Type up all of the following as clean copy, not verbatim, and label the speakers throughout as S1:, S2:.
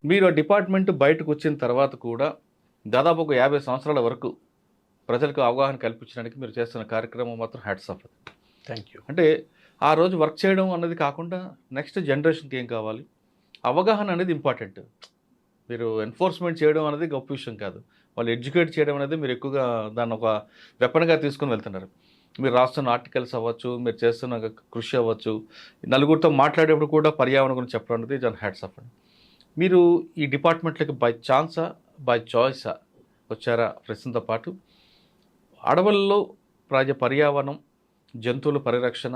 S1: మీరు ఆ డిపార్ట్మెంట్ బయటకొచ్చిన తర్వాత కూడా దాదాపు ఒక 50 సంవత్సరాల వరకు ప్రజలకు అవగాహన కల్పించడానికి మీరు చేస్తున్న కార్యక్రమం మాత్రం హ్యాట్స్ ఆఫ్.
S2: Thank you.
S1: అంటే ఆ రోజు వర్క్ చేయడం అన్నది కాకుండా నెక్స్ట్ జనరేషన్కి ఏం కావాలి, అవగాహన అనేది ఇంపార్టెంట్. మీరు ఎన్ఫోర్స్మెంట్ చేయడం అనేది గొప్ప విషయం కాదు, వాళ్ళు ఎడ్యుకేట్ చేయడం అనేది మీరు ఎక్కువగా దాన్ని ఒక వెపన్గా తీసుకుని వెళ్తున్నారు. మీరు రాస్తున్న ఆర్టికల్స్ అవ్వచ్చు, మీరు చేస్తున్న కృషి అవ్వచ్చు, నలుగురితో మాట్లాడేప్పుడు కూడా పర్యావరణం గురించి చెప్పడం అనేది దాని హ్యాట్స్ ఆఫ్ అండి. మీరు ఈ డిపార్ట్మెంట్లకి బై ఛాన్సా బై చాయిసా వచ్చారా? ప్రశ్నతో పాటు అడవుల్లో పర్యావరణం, జంతువుల పరిరక్షణ,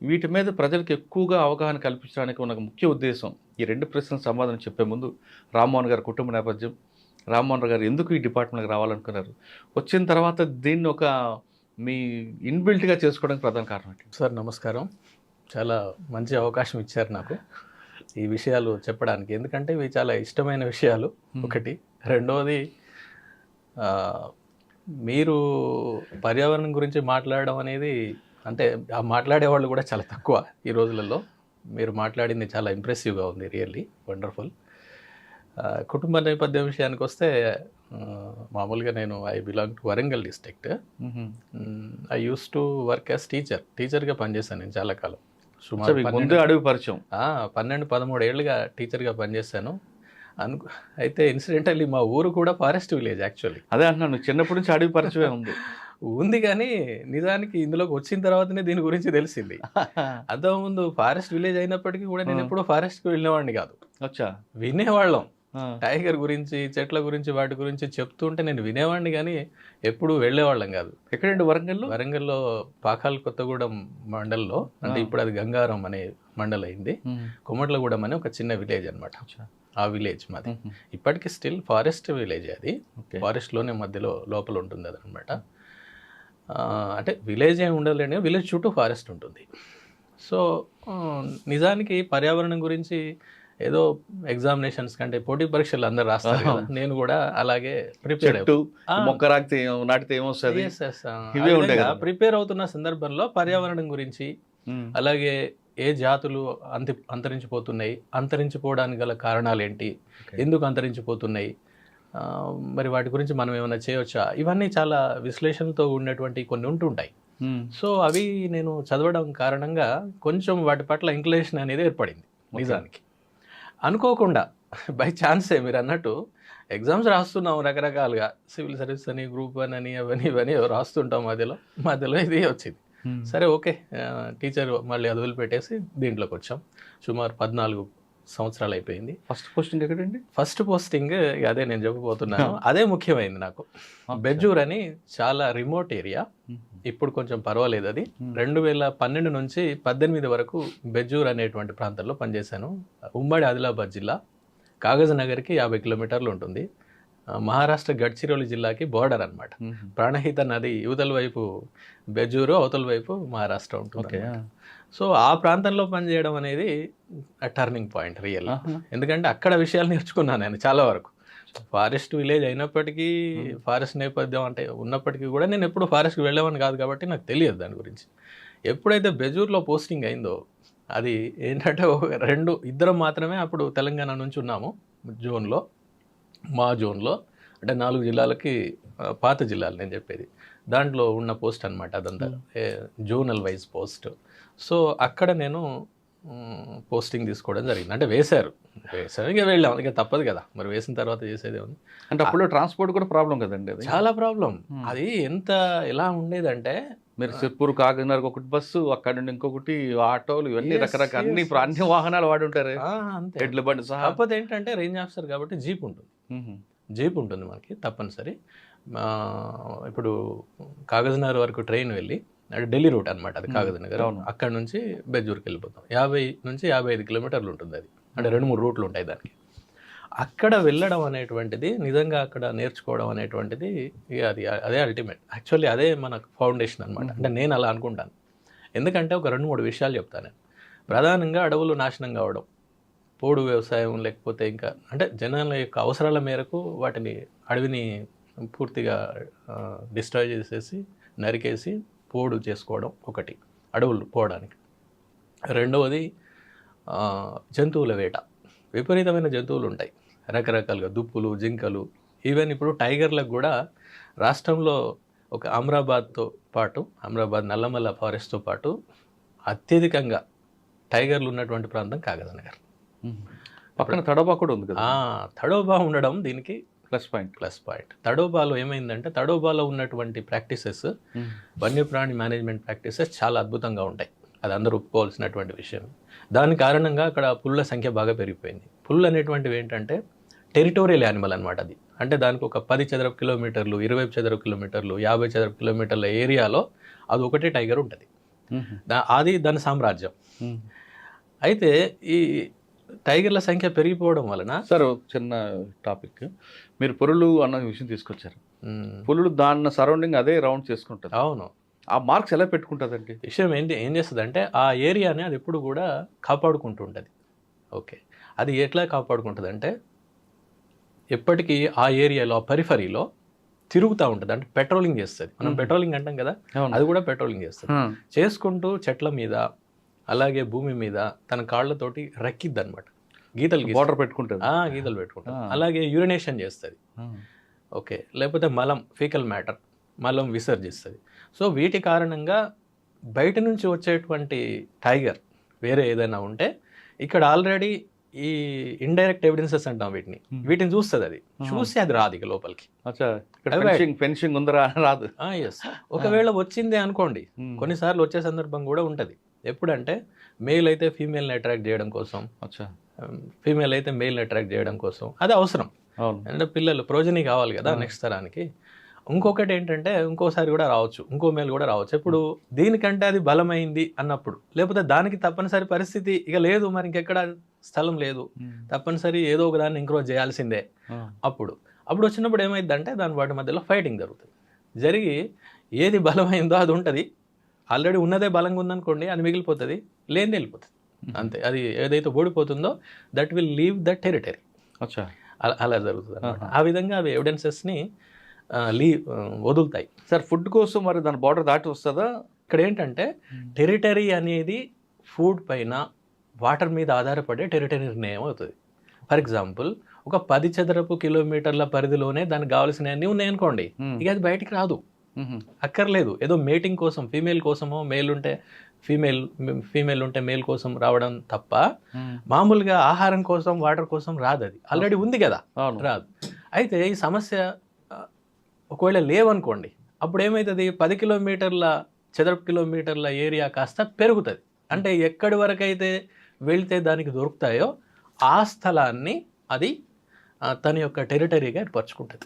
S1: వీటి మీద ప్రజలకు ఎక్కువగా అవగాహన కల్పించడానికి ఉన్న ముఖ్య ఉద్దేశం. ఈ 2 ప్రశ్నలకు సమాధానం చెప్పే ముందు రామ్మోహన్ గారి కుటుంబ నేపథ్యం, రామ్మోహన్ గారు ఎందుకు ఈ డిపార్ట్మెంట్కి రావాలనుకున్నారు, వచ్చిన తర్వాత దీన్ని ఒక మీ ఇన్బిల్ట్గా చేసుకోవడానికి ప్రధాన కారణం ఏంటి?
S2: సార్ నమస్కారం, చాలా మంచి అవకాశం ఇచ్చారు నాకు ఈ విషయాలు చెప్పడానికి. ఎందుకంటే ఇవి చాలా ఇష్టమైన విషయాలు ఒకటి. రెండవది, మీరు పర్యావరణం గురించి మాట్లాడడం అనేది, అంటే ఆ మాట్లాడే వాళ్ళు కూడా చాలా తక్కువ ఈ రోజులలో. మీరు మాట్లాడింది చాలా ఇంప్రెసివ్గా ఉంది, రియల్లీ వండర్ఫుల్. కుటుంబ నేపథ్యం విషయానికి వస్తే, మామూలుగా నేను I belong to Warangal district. I use to work as టీచర్గా పనిచేశాను నేను చాలా కాలం. సుమారు
S1: అడవి పరిచయం
S2: 12-13 ఏళ్ళుగా టీచర్గా పనిచేశాను. అయితే ఇన్సిడెంటల్లీ మా ఊరు కూడా ఫారెస్ట్ విలేజ్ యాక్చువల్లీ.
S1: అదే అంటున్నాను, చిన్నప్పటి నుంచి అడవి పరిచయమే
S2: ఉంది కానీ నిజానికి ఇందులోకి వచ్చిన తర్వాతనే దీని గురించి తెలిసింది. అంతకుముందు ఫారెస్ట్ విలేజ్ అయినప్పటికీ కూడా నేను ఎప్పుడూ ఫారెస్ట్కి వెళ్ళినవాడిని కాదు. వినేవాళ్ళం టైగర్ గురించి, చెట్ల గురించి, వాటి గురించి చెప్తుంటే నేను వినేవాడిని కానీ ఎప్పుడు వెళ్ళేవాళ్ళం కాదు.
S1: ఎక్కడండి?
S2: వరంగల్లో పాకాల కొత్తగూడెం మండల్లో, అంటే ఇప్పుడు అది గంగారం అనే మండల్ అయింది. కొమట్లగూడెం అనే ఒక చిన్న విలేజ్ అనమాట. ఆ విలేజ్ మాది ఇప్పటికీ స్టిల్ ఫారెస్ట్ విలేజ్. అది ఫారెస్ట్లోనే మధ్యలో లోపల ఉంటుంది అది అనమాట. అంటే విలేజ్ ఏమి ఉండలేని, విలేజ్ చుట్టూ ఫారెస్ట్ ఉంటుంది. సో నిజానికి పర్యావరణం గురించి ఏదో ఎగ్జామినేషన్స్ కంటే పోటీ పరీక్షలు అందరు రాస్తారు కదా, నేను కూడా అలాగే ప్రిపేర్ అవుతున్న సందర్భంలో పర్యావరణం గురించి, అలాగే ఏ జాతులు అంతరించిపోతున్నాయి, అంతరించిపోవడానికి గల కారణాలు ఏంటి, ఎందుకు అంతరించిపోతున్నాయి, మరి వాటి గురించి మనం ఏమైనా చేయవచ్చా, ఇవన్నీ చాలా విశ్లేషణతో ఉన్నటువంటి కొన్ని ఉంటుంటాయి. సో అవి నేను చదవడం కారణంగా కొంచెం వాటి పట్ల ఇంక్లినేషన్ అనేది ఏర్పడింది. నిజానికి అనుకోకుండా బై ఛాన్సే మీరు అన్నట్టు ఎగ్జామ్స్ రాస్తున్నాం రకరకాలుగా, సివిల్ సర్వీస్ అని, గ్రూప్ 1 అని, అవన్నీ రాస్తుంటాం. మధ్యలో ఇది వచ్చింది. సరే ఓకే, టీచర్ మళ్ళీ అది వదిలిపెట్టేసి దీంట్లోకి వచ్చాం. సుమారు 14 సంవత్సరాలు అయిపోయింది.
S1: ఫస్ట్ పోస్టింగ్ ఎక్కడండి?
S2: ఫస్ట్ పోస్టింగ్ అదే నేను చెప్పబోతున్నాను. అదే ముఖ్యమైనది నాకు. బెజ్జూర్ అని చాలా రిమోట్ ఏరియా. ఇప్పుడు కొంచెం పర్వాలేదు. అది 2012 నుంచి 18 వరకు బెజ్జూర్ అనేటువంటి ప్రాంతంలో పనిచేశాను. ఉమ్మడి ఆదిలాబాద్ జిల్లా, కాగజ్ నగర్కి 50 కిలోమీటర్లు ఉంటుంది. మహారాష్ట్ర గడ్చిరోలి జిల్లాకి బోర్డర్ అనమాట. ప్రాణహిత నది యువతల వైపు బెజ్జూరు, అవతల వైపు మహారాష్ట్ర ఉంటుంది. సో ఆ ప్రాంతంలో పనిచేయడం అనేది టర్నింగ్ పాయింట్ రియల్. ఎందుకంటే అక్కడ విషయాలు నేర్చుకున్నాను నేను చాలా వరకు. ఫారెస్ట్ విలేజ్ అయినప్పటికీ, ఫారెస్ట్ నేపథ్యం అంటే ఉన్నప్పటికీ కూడా నేను ఎప్పుడు ఫారెస్ట్కి వెళ్ళేవాడిని కాదు కాబట్టి నాకు తెలియదు దాని గురించి. ఎప్పుడైతే బెజ్జూర్లో పోస్టింగ్ అయిందో, అది ఏంటంటే ఇద్దరం మాత్రమే అప్పుడు తెలంగాణ నుంచి ఉన్నాము జోన్లో. మా జోన్లో అంటే 4 జిల్లాలకి, పాత జిల్లాలు నేను చెప్పేది, దాంట్లో ఉన్న పోస్ట్ అనమాట. అదంతా జోనల్ వైజ్ పోస్ట్. సో అక్కడ నేను పోస్టింగ్ తీసుకోవడం జరిగింది. అంటే వేశారు ఇక వెళ్ళాం, ఇక తప్పదు కదా, మరి వేసిన తర్వాత చేసేదే ఉంది.
S1: అంటే అప్పుడు ట్రాన్స్పోర్ట్ కూడా ప్రాబ్లం కదండి, అది
S2: చాలా ప్రాబ్లం. అది ఎలా ఉండేదంటే,
S1: మీరు సిర్పూర్, కాకినాడకు ఒకటి బస్సు, అక్కడ నుండి ఇంకొకటి ఆటోలు, ఇవన్నీ రకరకాల అన్ని వాహనాలు వాడి ఉంటారు, ఎడ్ల బండి సహా.
S2: కాకపోతే ఏంటంటే రేంజ్ ఆఫీసర్ కాబట్టి జీప్ ఉంటుంది మనకి తప్పనిసరి. ఇప్పుడు కాగజ్ నగర్ వరకు ట్రైన్ వెళ్ళి, అంటే ఢిల్లీ రూట్ అనమాట అది కాగజ్ నగర్, అక్కడ నుంచి బెజ్జూర్కి వెళ్ళిపోతాం. 50 నుంచి 55 కిలోమీటర్లు ఉంటుంది అది. అంటే 2-3 రూట్లు ఉంటాయి దానికి. అక్కడ వెళ్ళడం అనేటువంటిది, నిజంగా అక్కడ నేర్చుకోవడం అనేటువంటిది, అదే అల్టిమేట్. యాక్చువల్లీ అదే మన ఫౌండేషన్ అనమాట. అంటే నేను అలా అనుకుంటాను. ఎందుకంటే ఒక 2-3 విషయాలు చెప్తాను నేను. ప్రధానంగా అడవులు నాశనం కావడం, పోడు వ్యవసాయం, లేకపోతే ఇంకా అంటే జనాల యొక్క అవసరాల మేరకు అడవిని పూర్తిగా డిస్ట్రాయ్ చేసేసి, నరికేసి పోడు చేసుకోవడం ఒకటి, అడవులు పోవడానికి. రెండవది జంతువుల వేట. విపరీతమైన జంతువులు ఉంటాయి. రకరకాలుగా దుప్పులు, జింకలు, ఈవెన్ ఇప్పుడు టైగర్లకు కూడా రాష్ట్రంలో ఒక అమరాబాద్ నల్లమల్ల ఫారెస్ట్తో పాటు అత్యధికంగా టైగర్లు ఉన్నటువంటి ప్రాంతం కాగదనగర్.
S1: పక్కన తడోబా కూడా ఉంది కదా.
S2: తడోబా ఉండడం దీనికి
S1: ప్లస్ పాయింట్.
S2: తడోబాలో ఏమైందంటే తడోబాలో ఉన్నటువంటి ప్రాక్టీసెస్, వన్యప్రాణి మేనేజ్మెంట్ ప్రాక్టీసెస్ చాలా అద్భుతంగా ఉంటాయి. అది అందరూ ఒప్పుకోవాల్సినటువంటి విషయం. దాని కారణంగా అక్కడ పుల్ల సంఖ్య బాగా పెరిగిపోయింది. పుల్లు అనేటువంటివి ఏంటంటే టెరిటోరియల్ యానిమల్ అనమాట. అది అంటే దానికి ఒక 10 చదరపు కిలోమీటర్లు, 20 చదరపు కిలోమీటర్లు, 50 చదరపు కిలోమీటర్ల ఏరియాలో అది ఒకటే టైగర్ ఉంటుంది. అది దాని సామ్రాజ్యం. అయితే ఈ టైగర్ల సంఖ్య పెరిగిపోవడం వలన
S1: సార్ చిన్న టాపిక్, మీరు పులులు అన్న విషయం తీసుకొచ్చారు. పులులు దాని సరౌండింగ్ అదే రౌండ్ చేసుకుంటుంది.
S2: అవును.
S1: ఆ మార్క్స్ ఎలా పెట్టుకుంటుందండి?
S2: విషయం ఏం చేస్తుందంటే ఆ ఏరియాని అది ఎప్పుడు కూడా కాపాడుకుంటూ ఉంటుంది. ఓకే, అది ఎట్లా కాపాడుకుంటుంది అంటే ఎప్పటికీ ఆ ఏరియాలో, ఆ పరిఫరీలో తిరుగుతూ ఉంటుంది. అంటే పెట్రోలింగ్ చేస్తుంది. మనం పెట్రోలింగ్ అంటాం కదా, అది కూడా పెట్రోలింగ్ చేస్తుంది. చేసుకుంటూ చెట్ల మీద అలాగే భూమి మీద తన కాళ్ళతోటి రెక్కిద్ది అనమాట. గీతలు
S1: పెట్టుకుంటుంది.
S2: గీతలు పెట్టుకుంటుంది. అలాగే యూరినేషన్ చేస్తుంది. ఓకే, లేకపోతే ఫీకల్ మ్యాటర్ మలం విసర్జిస్తుంది. సో వీటి కారణంగా బయట నుంచి వచ్చేటువంటి టైగర్ వేరే ఏదైనా ఉంటే ఇక్కడ ఆల్రెడీ ఈ ఇండైరెక్ట్ ఎవిడెన్సెస్ అంటాం వీటిని చూస్తుంది. అది చూసి అది రాదు ఇక లోపలికి.
S1: ఫెన్సింగ్ ఉందరా రాదు.
S2: ఎస్, ఒకవేళ వచ్చిందే అనుకోండి, కొన్నిసార్లు వచ్చే సందర్భం కూడా ఉంటుంది. ఎప్పుడంటే మేల్ అయితే ఫీమేల్ని అట్రాక్ట్ చేయడం కోసం, ఫీమేల్ అయితే మేల్ని అట్రాక్ట్ చేయడం కోసం, అది అవసరం. అంటే పిల్లలు ప్రోజనీ కావాలి కదా నెక్స్ట్ తరానికి. ఇంకొకటి ఏంటంటే ఇంకోసారి కూడా రావచ్చు, ఇంకో మేల్ కూడా రావచ్చు. ఇప్పుడు దీనికంటే అది బలమైంది అన్నప్పుడు, లేకపోతే దానికి తప్పనిసరి పరిస్థితి ఇక లేదు, మరి ఇంకెక్కడ స్థలం లేదు, తప్పనిసరి ఏదో ఒక దాన్ని ఎంక్రోచ్ చేయాల్సిందే. అప్పుడు వచ్చినప్పుడు ఏమైందంటే వాటి మధ్యలో ఫైటింగ్ జరుగుతుంది. జరిగి ఏది బలమైందో అది ఉంటుంది. ఆల్రెడీ ఉన్నదే బలంగా ఉందనుకోండి, అది మిగిలిపోతుంది, లేనిది వెళ్ళిపోతుంది. అంతే. అది ఏదైతే ఓడిపోతుందో that will leave the territory. అలా జరుగుతుంది అన్నమాట. ఆ విధంగా అవి ఎవిడెన్సెస్ని వదులుతాయి.
S1: సార్ ఫుడ్ కోసం మరి దాని బార్డర్ దాటి వస్తుందా?
S2: ఇక్కడ ఏంటంటే టెరిటరీ అనేది ఫుడ్ పైన, వాటర్ మీద ఆధారపడే టెరిటరీ నిర్ణయం అవుతుంది. ఫర్ ఎగ్జాంపుల్, ఒక 10 చదరపు కిలోమీటర్ల పరిధిలోనే దానికి కావాల్సినవన్నీ ఉన్నాయనుకోండి, ఇక అది బయటికి రాదు, అక్కర్లేదు. ఏదో మేటింగ్ కోసం, ఫీమేల్ కోసమో, మేల్ ఉంటే మేల్ కోసం రావడం తప్ప మామూలుగా ఆహారం కోసం, వాటర్ కోసం రాదు. అది ఆల్రెడీ ఉంది కదా, రాదు. అయితే ఈ సమస్య ఒకవేళ లేవనుకోండి, అప్పుడు ఏమవుతుంది, 10 చదరపు కిలోమీటర్ల ఏరియా కాస్త పెరుగుతుంది. అంటే ఎక్కడి వరకు అయితే వెళ్తే దానికి దొరుకుతాయో ఆ స్థలాన్ని అది తన యొక్క టెరిటరీగా ఏర్పరచుకుంటుంది.